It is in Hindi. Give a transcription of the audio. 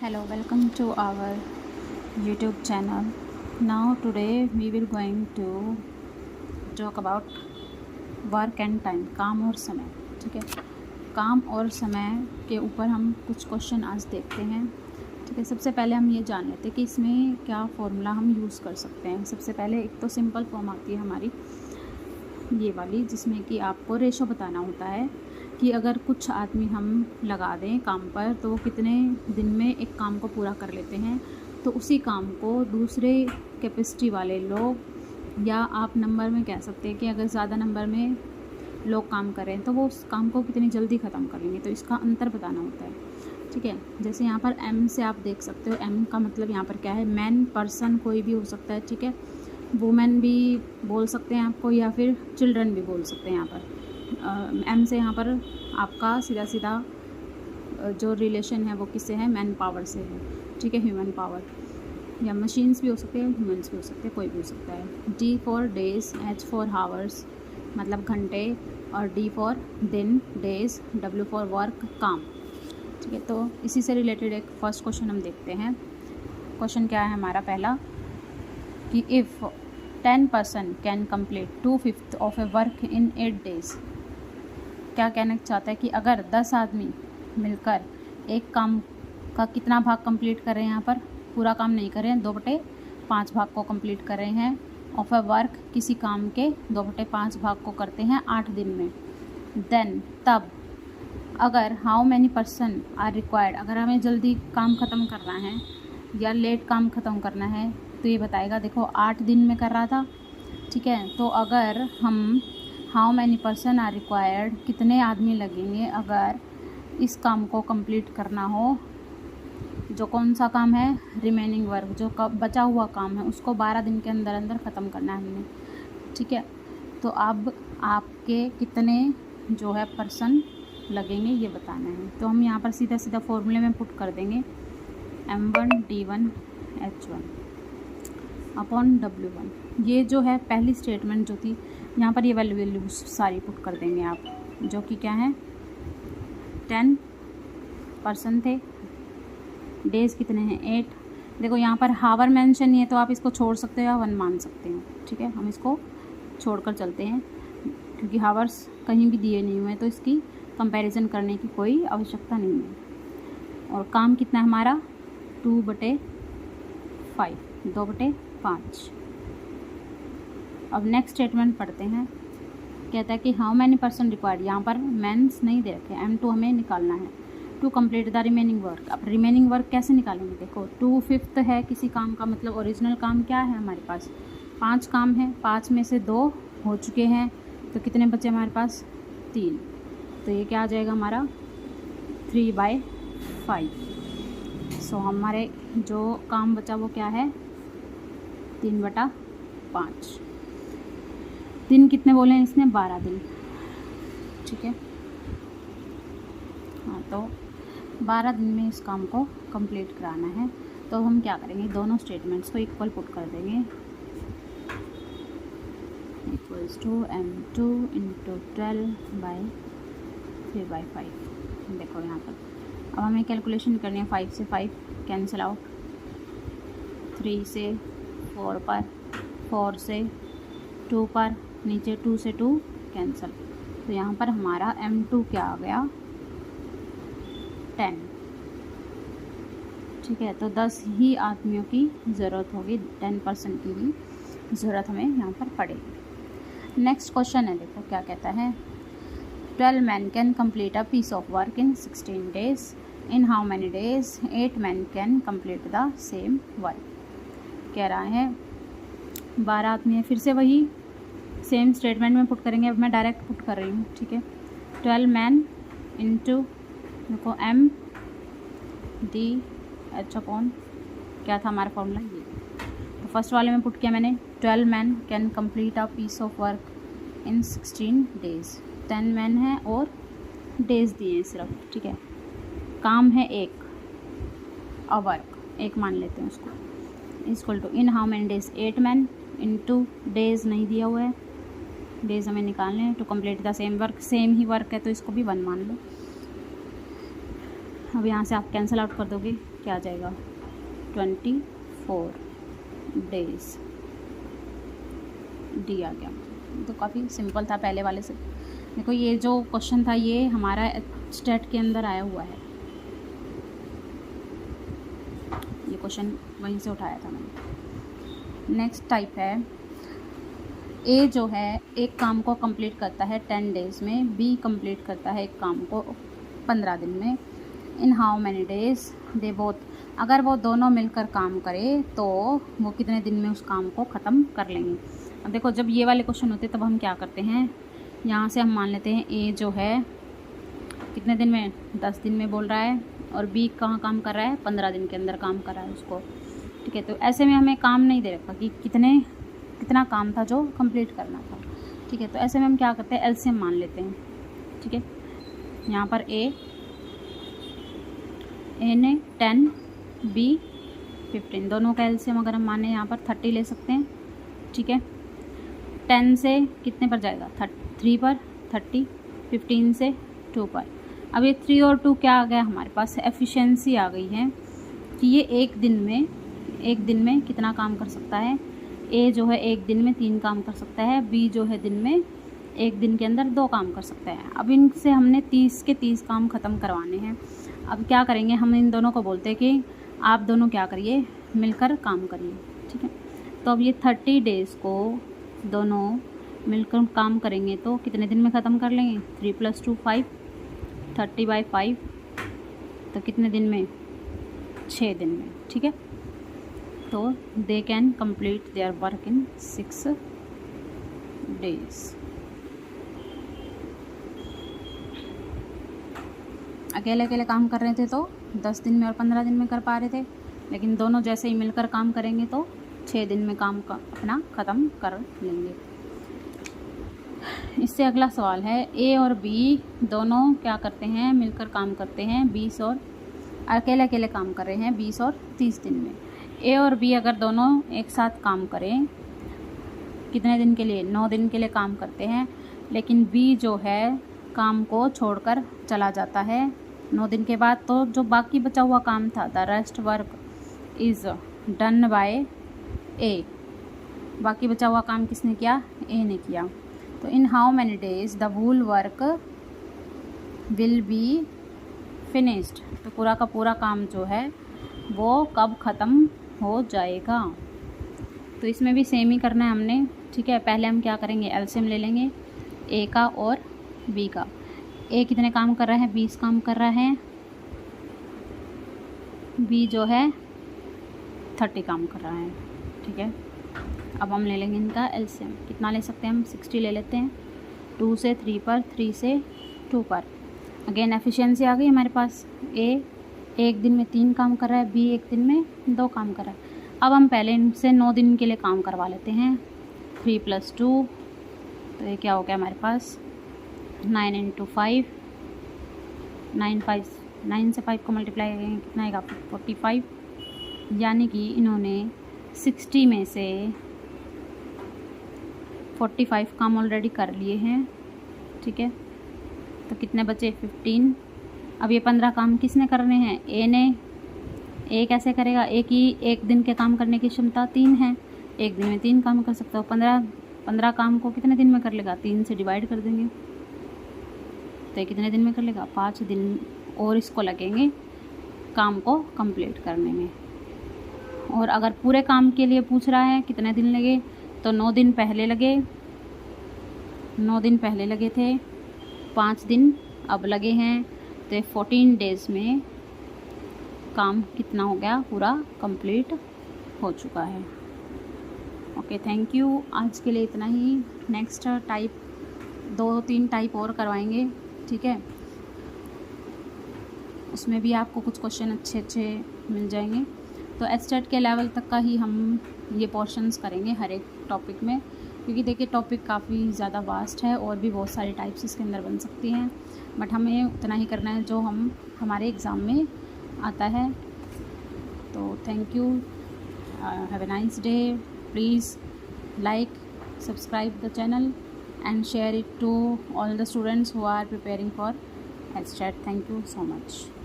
Hello, welcome to our YouTube channel. Now today we will going to talk about work and time, काम और समय. ठीक है, काम और समय के ऊपर हम कुछ क्वेश्चन आज देखते हैं. ठीक है, सबसे पहले हम ये जान लेते हैं कि इसमें क्या फॉर्मूला हम यूज़ कर सकते हैं. सबसे पहले एक तो सिंपल फॉर्म आती है हमारी ये वाली, जिसमें कि आपको रेशो बताना होता है कि अगर कुछ आदमी हम लगा दें काम पर तो वो कितने दिन में एक काम को पूरा कर लेते हैं. तो उसी काम को दूसरे कैपेसिटी वाले लोग, या आप नंबर में कह सकते हैं कि अगर ज़्यादा नंबर में लोग काम करें तो वो उस काम को कितनी जल्दी ख़त्म कर लेंगे. तो इसका अंतर बताना होता है. ठीक है, जैसे यहाँ पर एम से आप देख सकते हो, एम का मतलब यहाँ पर क्या है, मैन, पर्सन कोई भी हो सकता है. ठीक है, वुमेन भी बोल सकते हैं आपको, या फिर चिल्ड्रन भी बोल सकते हैं. यहाँ पर एम से यहाँ पर आपका सीधा सीधा जो रिलेशन है वो किससे है, मैन पावर से है. ठीक है, ह्यूमन पावर, या मशीन्स भी हो सकते हैं, ह्यूमन्स भी हो सकते हैं, कोई भी हो सकता है. D for days, H for hours मतलब घंटे, और डी फॉर दिन, डेज, डब्ल्यू फॉर वर्क, काम. ठीक है, तो इसी से रिलेटेड एक फर्स्ट क्वेश्चन हम देखते हैं. क्वेश्चन क्या है हमारा पहला, कि if 10% can complete 2/5 of A work in 8 days. क्या कहना चाहता है कि अगर 10 आदमी मिलकर एक काम का कितना भाग कंप्लीट कर रहे हैं, यहाँ पर पूरा काम नहीं कर रहे हैं, 2/5 भाग को कंप्लीट कर रहे हैं. ऑफ ए वर्क, किसी काम के 2/5 भाग को करते हैं 8 दिन में. देन, तब अगर how many person are required, अगर हमें जल्दी काम ख़त्म करना है या लेट काम ख़त्म करना है तो ये बताएगा. देखो 8 दिन में कर रहा था. ठीक है, तो अगर हम how many person are required, कितने आदमी लगेंगे अगर इस काम को कंप्लीट करना हो. जो कौन सा काम है, रिमेनिंग वर्क, जो बचा हुआ काम है उसको 12 दिन के अंदर अंदर ख़त्म करना है हमने. ठीक है, तो अब आपके कितने जो है पर्सन लगेंगे ये बताना है. तो हम यहाँ पर सीधा सीधा फॉर्मूले में पुट कर देंगे M1 D1 H1 upon W1. ये जो है पहली स्टेटमेंट जो थी, यहाँ पर ये वैल्यू सारी पुट कर देंगे आप, जो कि क्या है, 10% थे. डेज़ कितने हैं, 8. देखो यहाँ पर हावर मेंशन नहीं है तो आप इसको छोड़ सकते हो या 1 मान सकते हो. ठीक है, हम इसको छोड़कर चलते हैं क्योंकि हावर्स कहीं भी दिए नहीं हुए, तो इसकी कंपैरिजन करने की कोई आवश्यकता नहीं है. और काम कितना है हमारा, 2/5, 2/5. अब नेक्स्ट स्टेटमेंट पढ़ते हैं. कहता है कि हाउ मैनी पर्सन रिक्वायर्ड, यहाँ पर मैंस नहीं दे रखे, M2 हमें निकालना है, to complete the remaining work. अब रिमेनिंग वर्क कैसे निकालेंगे, देखो 2/5 है किसी काम का, मतलब ओरिजिनल काम क्या है हमारे पास, 5 काम है, 5 में से 2 हो चुके हैं, तो कितने बचे हमारे पास, 3. तो ये क्या आ जाएगा हमारा 3/5. सो हमारे जो काम बचा वो क्या है, 3/5. दिन कितने बोले हैं इसने, 12 दिन. ठीक है, हाँ, तो 12 दिन में इस काम को कंप्लीट कराना है. तो हम क्या करेंगे, दोनों स्टेटमेंट्स को इक्वल पुट कर देंगे, इक्वल्स टू M2 इंटू 12/3/5. देखो यहाँ पर अब हमें कैलकुलेशन करनी है. 5 से 5 कैंसिल आउट, 3 से 4 पर, 4 से 2 पर, नीचे 2 से 2 कैंसिल. तो यहाँ पर हमारा M2 क्या आ गया, 10. ठीक है, तो 10 ही आदमियों की ज़रूरत होगी, 10% की ही ज़रूरत हमें यहाँ पर पड़ेगी. नेक्स्ट क्वेश्चन है, देखो क्या कहता है, 12 men can complete a piece of work in 16 days. In how many days 8 men can complete the same work. कह रहा है 12 आदमी है, फिर से वही सेम स्टेटमेंट में पुट करेंगे. अब मैं डायरेक्ट पुट कर रही हूँ. ठीक है, 12 मैन इंटू, देखो M D H अपॉन क्या था हमारा फॉर्मूला, ये. तो फर्स्ट वाले में पुट किया मैंने, 12 man can complete a piece of work in 16 days. 10 man है और डेज दिए हैं सिर्फ. ठीक है, काम है 1, अ वर्क 1 मान लेते हैं उसको, equal to in how many days 8 man into days नहीं दिया हुआ है, डेज हमें निकालने हैं, to complete the same work, same ही वर्क है तो इसको भी 1 मान लो. अब यहाँ से आप कैंसिल आउट कर दोगे, क्या आ जाएगा 24 डेज, डी आ गया। तो काफ़ी सिंपल था पहले वाले से। देखो ये जो क्वेश्चन था ये हमारा स्टेट के अंदर आया हुआ है, ये क्वेश्चन वहीं से उठाया था मैंने। नेक्स्ट टाइप है, ए जो है एक काम को कंप्लीट करता है 10 डेज़ में, बी कंप्लीट करता है एक काम को 15 दिन में। इन how many days they both, अगर वो दोनों मिलकर काम करें तो वो कितने दिन में उस काम को ख़त्म कर लेंगे। अब देखो जब ये वाले क्वेश्चन होते हैं तब हम क्या करते हैं, यहाँ से हम मान लेते हैं ए जो है कितने दिन में, 10 दिन में बोल रहा है, और बी कहाँ काम कर रहा है, 15 दिन के अंदर काम कर रहा है उसको। ठीक है, तो ऐसे में हमें काम नहीं दे रखा कि कितना काम था जो कंप्लीट करना था। ठीक है, तो ऐसे में हम क्या करते हैं, एलसीएम मान लेते हैं। ठीक है, यहाँ पर ए ने 10, बी 15, दोनों का एलसीएम अगर हम माने यहाँ पर 30 ले सकते हैं। ठीक है, 10 से कितने पर जाएगा, 3 पर 30, 15 से 2 पर। अब ये 3 और 2 क्या आ गया हमारे पास, एफिशिएंसी आ गई है कि ये एक दिन में कितना काम कर सकता है। ए जो है एक दिन में 3 काम कर सकता है, बी जो है दिन में एक दिन के अंदर 2 काम कर सकता है। अब इनसे हमने 30 के 30 काम ख़त्म करवाने हैं। अब क्या करेंगे, हम इन दोनों को बोलते हैं कि आप दोनों क्या करिए, मिलकर काम करिए। ठीक है, तो अब ये 30 डेज़ को दोनों मिलकर काम करेंगे तो कितने दिन में ख़त्म कर लेंगे, 3 + 2 5, 30/5, तो कितने दिन में, 6 दिन में। ठीक है, तो they can complete their work in 6 days. अकेले अकेले काम कर रहे थे तो 10 दिन में और 15 दिन में कर पा रहे थे, लेकिन दोनों जैसे ही मिलकर काम करेंगे तो 6 दिन में काम का अपना ख़त्म कर लेंगे। इससे अगला सवाल है, ए और बी दोनों क्या करते हैं, मिलकर काम करते हैं 20 और अकेले अकेले काम कर रहे हैं 20 और 30 दिन में। ए और बी अगर दोनों एक साथ काम करें कितने दिन के लिए, 9 दिन के लिए काम करते हैं, लेकिन बी जो है काम को छोड़कर चला जाता है 9 दिन के बाद, तो जो बाकी बचा हुआ काम था, the rest work is done by a, बाकी बचा हुआ काम किसने किया, ए ने किया। तो इन how many days the wool work will be finished, तो पूरा का पूरा काम जो है वो कब ख़त्म हो जाएगा। तो इसमें भी सेम ही करना है हमने। ठीक है, पहले हम क्या करेंगे, एलसीएम ले लेंगे ए का और बी का। ए कितने काम कर रहा है, 20 काम कर रहा है, बी जो है 30 काम कर रहा है। ठीक है, अब हम ले लेंगे इनका एलसीएम, कितना ले सकते हैं हम, 60 ले लेते हैं, 2 से 3 पर, 3 से 2 पर। अगेन एफिशिएंसी आ गई हमारे पास, ए एक दिन में 3 काम कर रहा है, बी एक दिन में 2 काम कर रहा है। अब हम पहले इनसे 9 दिन के लिए काम करवा लेते हैं, 3 + 2, तो ये क्या हो गया हमारे पास, 9 × 5, 9 से 5 को मल्टीप्लाई करेंगे कितना आएगा, 45, यानी कि इन्होंने 60 में से 45 काम ऑलरेडी कर लिए हैं। ठीक है, तो कितने बचे, 15। अब ये 15 काम किसने करने हैं, ए ने। ए कैसे करेगा, एक दिन के काम करने की क्षमता 3 है, एक दिन में 3 काम कर सकता हो। 15 काम को कितने दिन में कर लेगा, 3 से डिवाइड कर देंगे तो ये कितने दिन में कर लेगा, 5 दिन और इसको लगेंगे काम को कंप्लीट करने में। और अगर पूरे काम के लिए पूछ रहा है कितने दिन लगे, तो 9 दिन पहले लगे, 9 दिन पहले लगे थे, 5 दिन अब लगे हैं, तो 14 डेज़ में काम कितना हो गया, पूरा कंप्लीट हो चुका है। Okay, thank you. आज के लिए इतना ही। नेक्स्ट टाइप 2-3 टाइप और करवाएंगे। ठीक है, उसमें भी आपको कुछ क्वेश्चन अच्छे मिल जाएंगे। तो एचटेट के लेवल तक का ही हम ये पोर्शंस करेंगे हर एक टॉपिक में, क्योंकि देखिए टॉपिक काफ़ी ज़्यादा वास्ट है और भी बहुत सारी टाइप्स इसके अंदर बन सकती हैं, बट हमें उतना ही करना है जो हमारे एग्ज़ाम में आता है। तो thank you, have a nice day. Please like, subscribe the channel and share it to all the students who are preparing for HTET. Thank you so much.